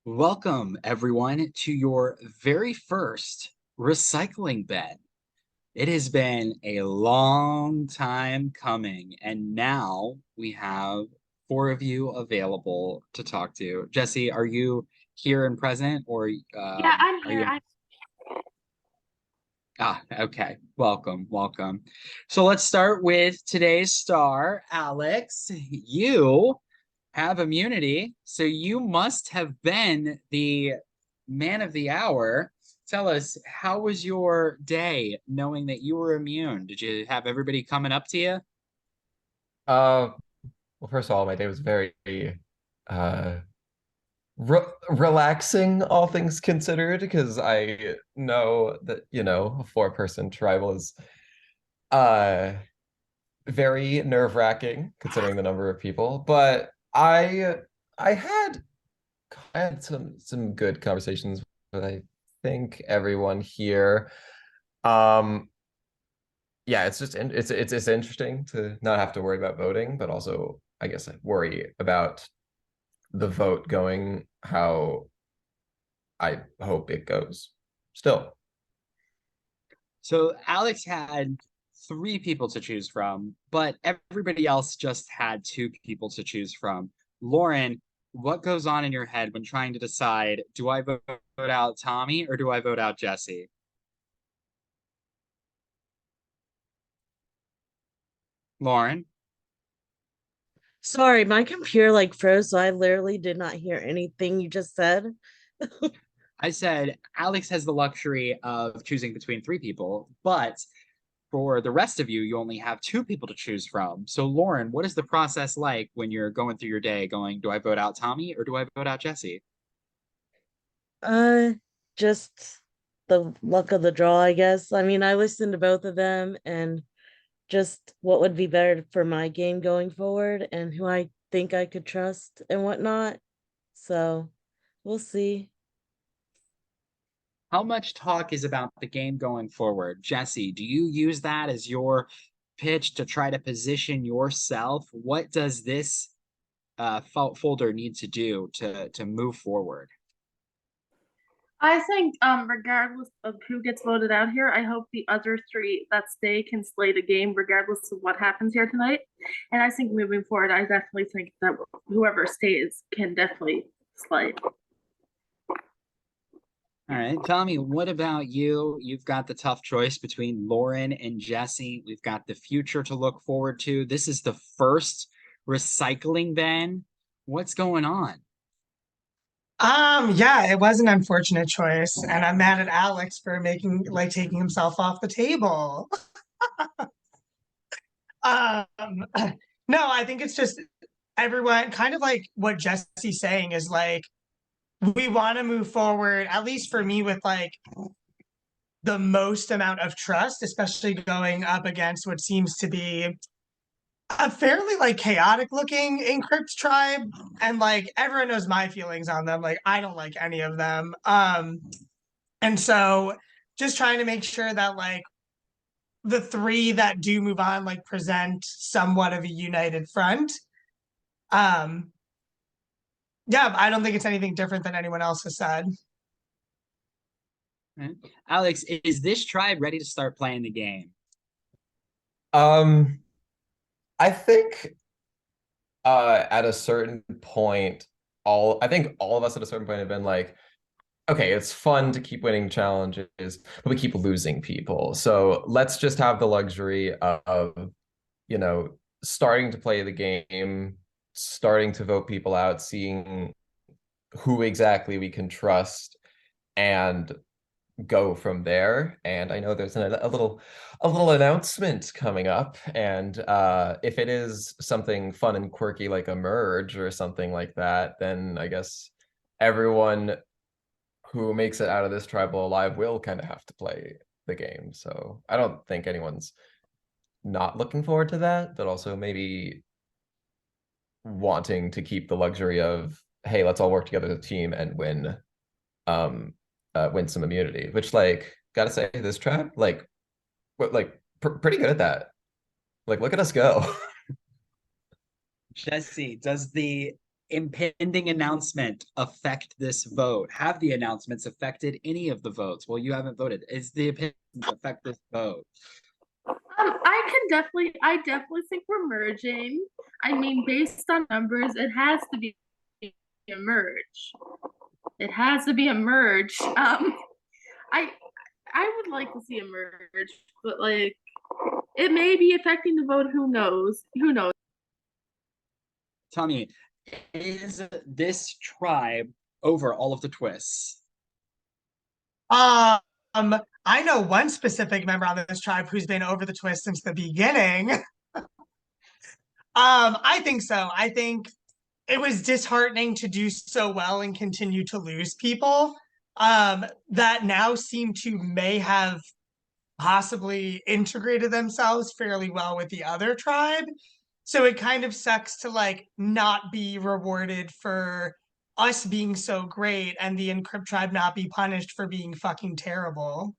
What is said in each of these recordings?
Welcome, everyone, to your very first recycling bin. It has been a long time coming, and now we have four of you available to talk to. Jesse, are you here and present, or Yeah, I'm are here. you? Okay. Welcome, welcome. So let's start with today's star, Alex. You have immunity, so you must have been the man of the hour. Tell us, how was your day knowing that you were immune? Did you have everybody coming up to you? Uh, well, first of all, my day was very uh relaxing, all things considered, because I know that, a four-person tribal is uh very nerve-wracking considering the number of people. But I had some good conversations with I think everyone here. Um, yeah, it's interesting to not have to worry about voting, but also I guess I worry about the vote going how I hope it goes. Still. So Alex had three people to choose from, but everybody else just had two people to choose from. Lauren, what goes on in your head when trying to decide, do I vote out Tommy or do I vote out Jesse? Lauren? Sorry, my computer froze, so I literally did not hear anything you just said. I said Alex has the luxury of choosing between three people, but for the rest of you, you only have two people to choose from. So, Lauren, what is the process like when you're going through your day going, do I vote out Tommy or do I vote out Jesse? Uh, just the luck of the draw, I guess. I mean, I listened to both of them and just what would be better for my game going forward and who I think I could trust and whatnot. So, we'll see. How much talk is about the game going forward? Jesse, do you use that as your pitch to try to position yourself? What does this folder need to do to move forward? I think, regardless of who gets voted out here, I hope the other three that stay can slay the game, regardless of what happens here tonight. And I think moving forward, I definitely think that whoever stays can definitely slay. All right, Tommy, what about you? You've got the tough choice between Lauren and Jesse. We've got the future to look forward to. This is the first recycling ban. What's going on? Yeah, it was an unfortunate choice, and I'm mad at Alex for taking himself off the table. Um, no, I think it's just everyone kind of like what Jesse's saying is like we want to move forward, at least for me, with like the most amount of trust, especially going up against what seems to be a fairly like chaotic looking Encrypt tribe. And like everyone knows my feelings on them. Like I don't like any of them. And so just trying to make sure that like the three that do move on like present somewhat of a united front. Um, yeah, I don't think it's anything different than anyone else has said. Right. Alex, is this tribe ready to start playing the game? Um, I think at a certain point, all I think all of us at a certain point have been like, okay, it's fun to keep winning challenges, but we keep losing people. So let's just have the luxury of, starting to play the game, starting to vote people out, seeing who exactly we can trust, and go from there. And I know there's a little announcement coming up, and if it is something fun and quirky like a merge or something like that, then I guess everyone who makes it out of this tribal alive will kind of have to play the game. So I don't think anyone's not looking forward to that, but also maybe wanting to keep the luxury of, hey, let's all work together as a team and win some immunity, which like gotta say this trap pretty good at that. Like look at us go. Jesse, does the impending announcement affect this vote? Have the announcements affected any of the votes? Well, you haven't voted. Is the opinion affect this vote? I definitely think we're merging. I mean, based on numbers, it has to be a merge. It has to be a merge. I would like to see a merge, but like, it may be affecting the vote. Who knows? Who knows? Tommy, is this tribe over all of the twists? I know one specific member on this tribe who's been over the twist since the beginning. I think so. I think it was disheartening to do so well and continue to lose people that now seem to may have possibly integrated themselves fairly well with the other tribe. So it kind of sucks to like not be rewarded for us being so great and the Encrypt tribe not be punished for being fucking terrible.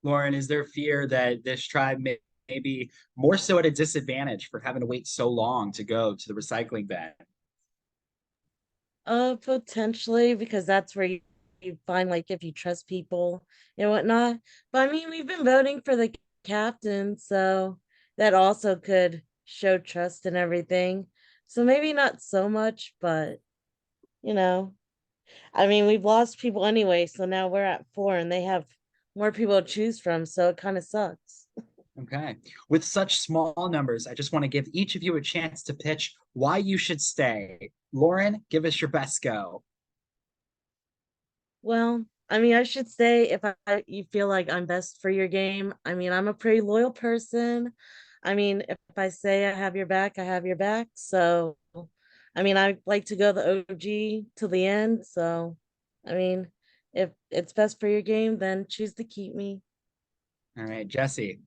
Lauren, is there fear that this tribe may be more so at a disadvantage for having to wait so long to go to the recycling bin? Potentially, because that's where you find like if you trust people and whatnot. But I mean, we've been voting for the captain, so that also could show trust and everything. So maybe not so much, but you know, I mean, we've lost people anyway, so now we're at 4 and they have more people to choose from, so it kind of sucks. Okay. With such small numbers, I just want to give each of you a chance to pitch why you should stay. Lauren, give us your best go. Well, I mean, I should say if you feel like I'm best for your game, I mean, I'm a pretty loyal person. I mean, if I say I have your back, I have your back. So, I mean, I like to go the OG to the end. So, I mean, if it's best for your game, then choose to keep me. All right, Jesse.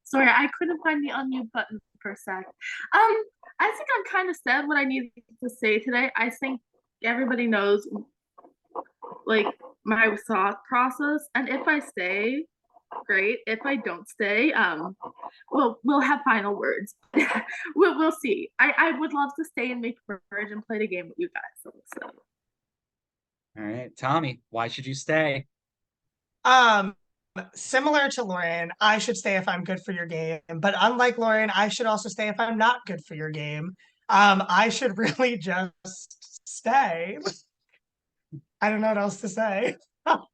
Sorry, I couldn't find the unmute button for a sec. I think I'm kind of said what I needed to say today. I think everybody knows like my thought process, and if I stay, great. If I don't stay, we'll have final words. we'll see. I would love to stay and make merge and play the game with you guys. So. All right, Tommy, why should you stay? Similar to Lauren, I should stay if I'm good for your game. But unlike Lauren, I should also stay if I'm not good for your game. I should really just stay. I don't know what else to say. All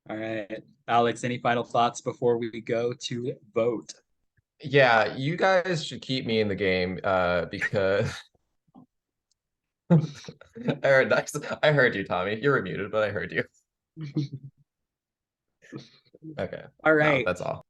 right, Alex, any final thoughts before we go to vote? Yeah, you guys should keep me in the game because I heard you, Tommy. You were muted, but I heard you. Okay. All No, right. that's all.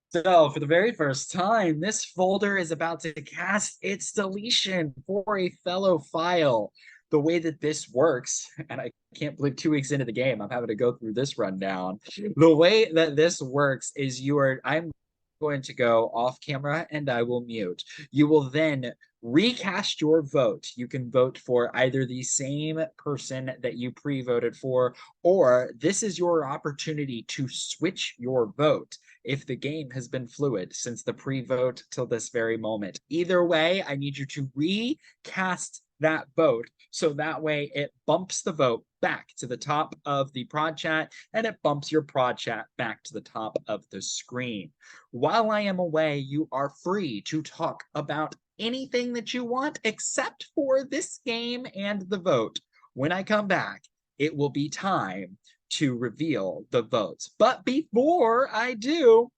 So, for the very first time, this folder is about to cast its deletion for a fellow file. The way that this works, and I can't believe 2 weeks into the game, I'm having to go through this rundown. The way that this works is I'm going to go off camera and I will mute. You will then recast your vote. You can vote for either the same person that you pre-voted for, or this is your opportunity to switch your vote if the game has been fluid since the pre-vote till this very moment. Either way, I need you to recast that vote so that way it bumps the vote back to the top of the prod chat and it bumps your prod chat back to the top of the screen. While I am away, you are free to talk about anything that you want except for this game and the vote. When I come back, it will be time to reveal the votes. But before I do,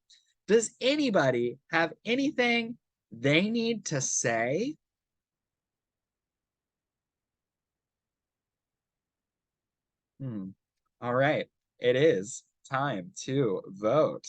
does anybody have anything they need to say? All right, it is time to vote.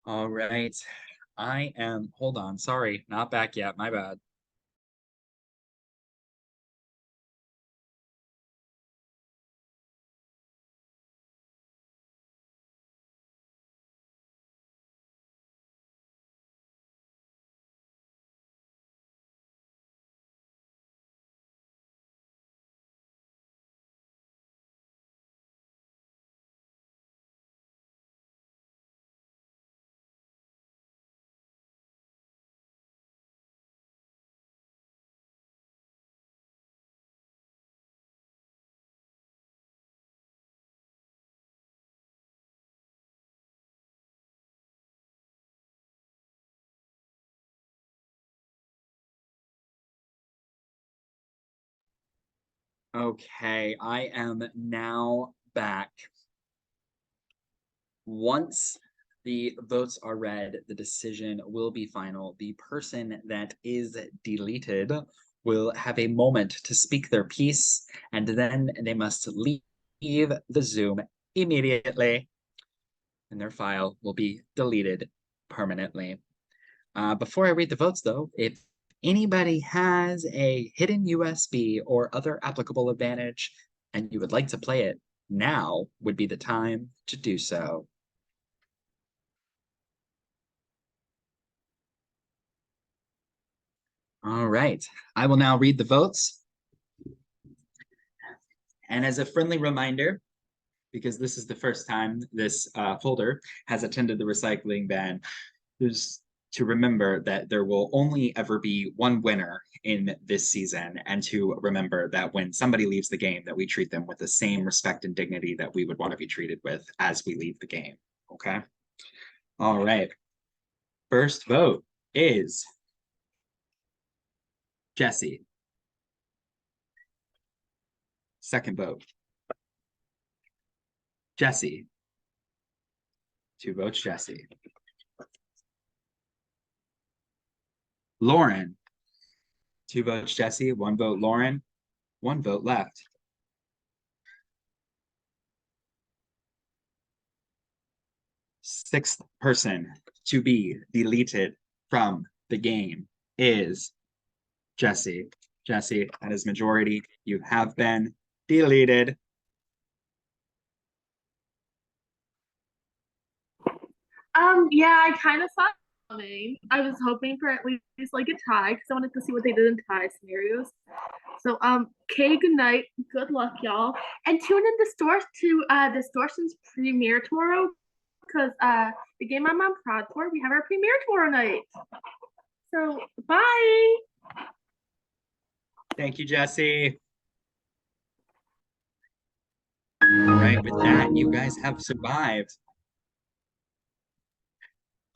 All right. Hold on, sorry, not back yet, my bad. Okay, I am now back. Once the votes are read, the decision will be final. The person that is deleted will have a moment to speak their piece, and then they must leave the Zoom immediately, and their file will be deleted permanently. Before I read the votes, though, if anybody has a hidden USB or other applicable advantage and you would like to play it, now would be the time to do so. All right, I will now read the votes. And as a friendly reminder, because this is the first time this folder has attended the recycling ban, there's to remember that there will only ever be one winner in this season, and to remember that when somebody leaves the game, that we treat them with the same respect and dignity that we would want to be treated with as we leave the game, okay? All right, first vote is Jesse. Second vote, Jesse. 2 votes, Jesse. Lauren. 2 votes, Jesse. 1 vote, Lauren. 1 vote left. Sixth person to be deleted from the game is Jesse. Jesse, that is majority. You have been deleted. Yeah, I kind of saw it coming. I was hoping for at least like a tie because I wanted to see what they did in tie scenarios. So, Kay, good night, good luck, y'all, and tune in to Distortion's premiere tomorrow because the game I'm on prod for, we have our premiere tomorrow night. So, bye. Thank you, Jesse. All right, with that, you guys have survived.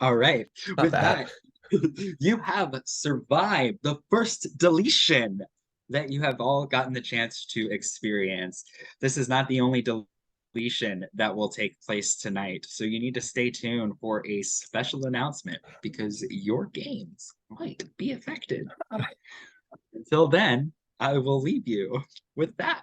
All right, Not with bad. that, you have survived the first deletion that you have all gotten the chance to experience. This is not the only deletion that will take place tonight, so you need to stay tuned for a special announcement because your games might be affected. Until then, I will leave you with that.